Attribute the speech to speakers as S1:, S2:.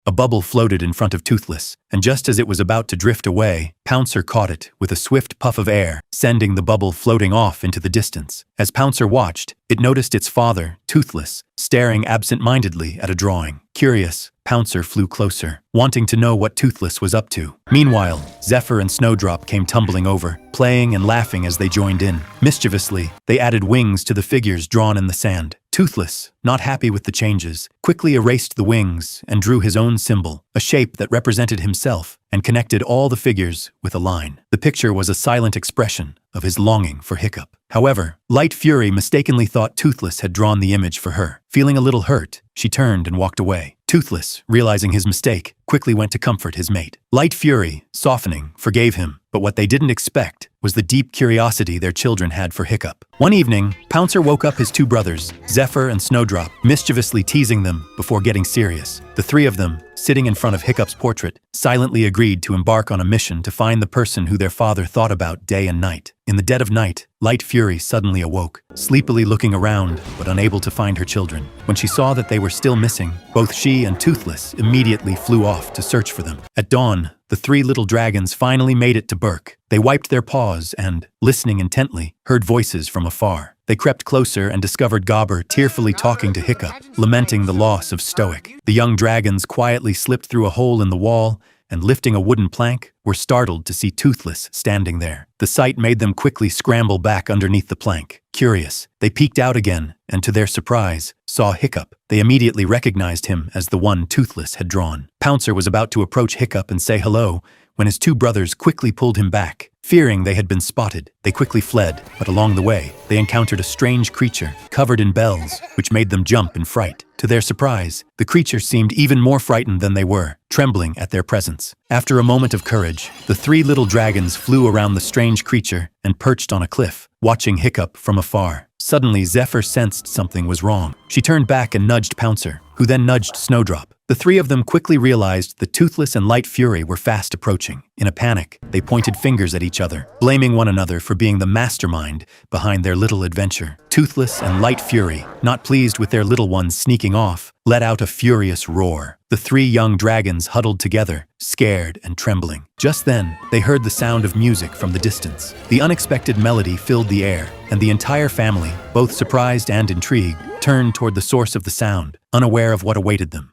S1: A bubble floated in front of Toothless, and just as it was about to drift away, Pouncer caught it with a swift puff of air, sending the bubble floating off into the distance. As Pouncer watched, it noticed its father, Toothless, staring absent-mindedly at a drawing. Curious, Pouncer flew closer, wanting to know what Toothless was up to. Meanwhile, Zephyr and Snowdrop came tumbling over, playing and laughing as they joined in. Mischievously, they added wings to the figures drawn in the sand. Toothless, not happy with the changes, quickly erased the wings and drew his own symbol, a shape that represented himself and connected all the figures with a line. The picture was a silent expression of his longing for Hiccup. However, Light Fury mistakenly thought Toothless had drawn the image for her. Feeling a little hurt, she turned and walked away. Toothless, realizing his mistake, quickly went to comfort his mate. Light Fury, softening, forgave him, but what they didn't expect was the deep curiosity their children had for Hiccup. One evening, Pouncer woke up his two brothers, Zephyr and Snowdrop, mischievously teasing them before getting serious. The three of them, sitting in front of Hiccup's portrait, silently agreed to embark on a mission to find the person who their father thought about day and night. In the dead of night, Light Fury suddenly awoke, sleepily looking around but unable to find her children. When she saw that they were still missing, both she and Toothless immediately flew off to search for them. At dawn, the three little dragons finally made it to Burke. They wiped their paws and, listening intently, heard voices from afar. They crept closer and discovered Gobber tearfully talking to Hiccup, lamenting the loss of Stoic. The young dragons quietly slipped through a hole in the wall and, lifting a wooden plank, were startled to see Toothless standing there. The sight made them quickly scramble back underneath the plank. Curious, they peeked out again and, to their surprise, saw Hiccup. They immediately recognized him as the one Toothless had drawn. Pouncer was about to approach Hiccup and say hello when his two brothers quickly pulled him back. Fearing they had been spotted, they quickly fled, but along the way, they encountered a strange creature covered in bells, which made them jump in fright. To their surprise, the creature seemed even more frightened than they were, trembling at their presence. After a moment of courage, the three little dragons flew around the strange creature and perched on a cliff, watching Hiccup from afar. Suddenly, Zephyr sensed something was wrong. She turned back and nudged Pouncer, who then nudged Snowdrop. The three of them quickly realized that Toothless and Light Fury were fast approaching. In a panic, they pointed fingers at each other, blaming one another for being the mastermind behind their little adventure. Toothless and Light Fury, not pleased with their little ones sneaking off, let out a furious roar. The three young dragons huddled together, scared and trembling. Just then, they heard the sound of music from the distance. The unexpected melody filled the air, and the entire family, both surprised and intrigued, turned toward the source of the sound, unaware of what awaited them.